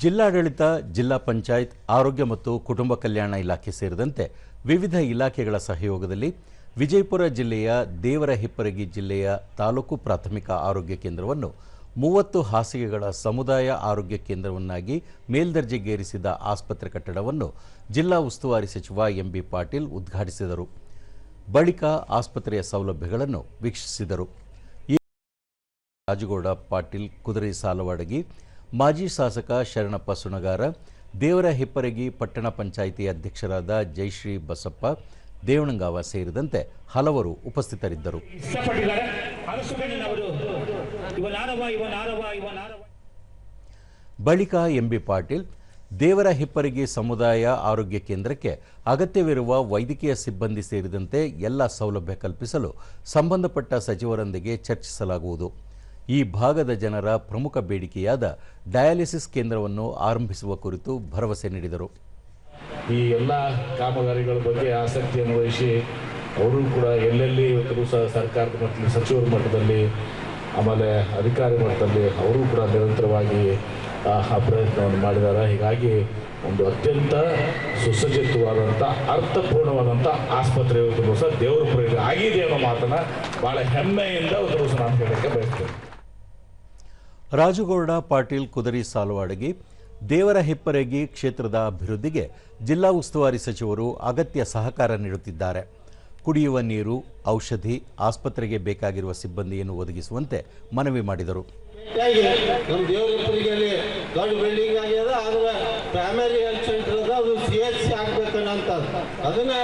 ಜಿಲ್ಲಾಡಳಿತ, ಜಿಲ್ಲಾ ಪಂಚಾಯತ್, ಆರೋಗ್ಯ ಮತ್ತು ಕುಟುಂಬ ಕಲ್ಯಾಣ ಇಲಾಖೆ ಸೇರಿದಂತೆ ವಿವಿಧ ಇಲಾಖೆಗಳ ಸಹಯೋಗದಲ್ಲಿ ವಿಜಯಪುರ ಜಿಲ್ಲೆಯ ದೇವರಹಿಪ್ಪರಗಿ ಜಿಲ್ಲೆಯ ತಾಲೂಕು ಪ್ರಾಥಮಿಕ ಆರೋಗ್ಯ ಕೇಂದ್ರವನ್ನು 30 ಹಾಸಿಗೆಗಳ ಸಮುದಾಯ ಆರೋಗ್ಯ ಕೇಂದ್ರವನ್ನಾಗಿ ಮೇಲ್ದರ್ಜೆಗೇರಿಸಿದ ಆಸ್ಪತ್ರೆ ಕಟ್ಟಡವನ್ನು ಜಿಲ್ಲಾ ಉಸ್ತುವಾರಿ ಸಚಿವ ಎಂಬಿ ಪಾಟೀಲ್ ಉದ್ಘಾಟಿಸಿದರು. ಬಳಿಕ ಆಸ್ಪತ್ರೆಯ ಸೌಲಭ್ಯಗಳನ್ನು ವೀಕ್ಷಿಸಿದರು. ರಾಜಗೌಡ ಪಾಟೀಲ್ ಕುದುರೆ ಸಾಲವಾಡಗಿ, ಮಾಜಿ ಶಾಸಕ ಶರಣಪ್ಪ ಸುಣಗಾರ, ದೇವರಹಿಪ್ಪರಗಿ ಪಟ್ಟಣ ಪಂಚಾಯಿತಿ ಅಧ್ಯಕ್ಷರಾದ ಜಯಶ್ರೀ ಬಸಪ್ಪ ದೇವಣಗಾವ ಸೇರಿದಂತೆ ಹಲವರು ಉಪಸ್ಥಿತರಿದ್ದರು. ಬಳಿಕ ಎಂಬಿ ಪಾಟೀಲ್ ದೇವರಹಿಪ್ಪರಗಿ ಸಮುದಾಯ ಆರೋಗ್ಯ ಕೇಂದ್ರಕ್ಕೆ ಅಗತ್ಯವಿರುವ ವೈದ್ಯಕೀಯ ಸಿಬ್ಬಂದಿ ಸೇರಿದಂತೆ ಎಲ್ಲ ಸೌಲಭ್ಯ ಕಲ್ಪಿಸಲು ಸಂಬಂಧಪಟ್ಟ ಸಚಿವರೊಂದಿಗೆ ಚರ್ಚಿಸಲಾಗುವುದು. ಈ ಭಾಗದ ಜನರ ಪ್ರಮುಖ ಬೇಡಿಕೆಯಾದ ಡಯಾಲಿಸಿಸ್ ಕೇಂದ್ರವನ್ನು ಆರಂಭಿಸುವ ಕುರಿತು ಭರವಸೆ ನೀಡಿದರು. ಈ ಎಲ್ಲ ಕಾಮಗಾರಿಗಳ ಬಗ್ಗೆ ಆಸಕ್ತಿಯನ್ನು ವಹಿಸಿ ಅವರು ಕೂಡ ಎಲ್ಲೆಲ್ಲಿ ಇವತ್ತು ಸಹ ಸರ್ಕಾರದ ಮಟ್ಟದಲ್ಲಿ, ಸಚಿವರ ಮಟ್ಟದಲ್ಲಿ, ಆಮೇಲೆ ಅಧಿಕಾರಿ ಮಟ್ಟದಲ್ಲಿ ಅವರು ಕೂಡ ನಿರಂತರವಾಗಿ ಆ ಪ್ರಯತ್ನವನ್ನು ಮಾಡಿದ್ದಾರೆ. ಹೀಗಾಗಿ ಒಂದು ಅತ್ಯಂತ ಸುಸಜ್ಜಿತವಾದಂಥ ಅರ್ಥಪೂರ್ಣವಾದಂಥ ಆಸ್ಪತ್ರೆ ಇವತ್ತು ಸಹ ದೇವರಪುರ ಆಗಿದೆ ಅನ್ನೋ ಮಾತನ್ನು ಭಾಳ ಹೆಮ್ಮೆಯಿಂದ ಒಂದು ಸಹ ನಾನು ಹೇಳಕ್ಕೆ ಬಯಸ್ತೇನೆ. ರಾಜಗೌಡ ಪಾಟೀಲ್ ಕುದುರೆ ಸಾಲವಾಡಗಿ ದೇವರಹಿಪ್ಪರಗಿ ಕ್ಷೇತ್ರದ ಅಭಿವೃದ್ಧಿಗೆ ಜಿಲ್ಲಾ ಉಸ್ತುವಾರಿ ಸಚಿವರು ಅಗತ್ಯ ಸಹಕಾರ ನೀಡುತ್ತಿದ್ದಾರೆ. ಕುಡಿಯುವ ನೀರು, ಔಷಧಿ, ಆಸ್ಪತ್ರೆಗೆ ಬೇಕಾಗಿರುವ ಸಿಬ್ಬಂದಿಯನ್ನು ಒದಗಿಸುವಂತೆ ಮನವಿ ಮಾಡಿದರು. ನಮ್ಮ ದೇವರಹಿಪ್ಪರಿಗೆಯಲ್ಲಿ ದೊಡ್ಡ ಬಿಲ್ಡಿಂಗ್ ಆಗ್ಯದ, ಆದರೆ ಪ್ರೈಮರಿ ಹೆಲ್ತ್ ಸೆಂಟರ್ ಅದ, ಅದು CHC ಆಗ್ಬೇಕನ್ನಂತ ಅದನ್ನ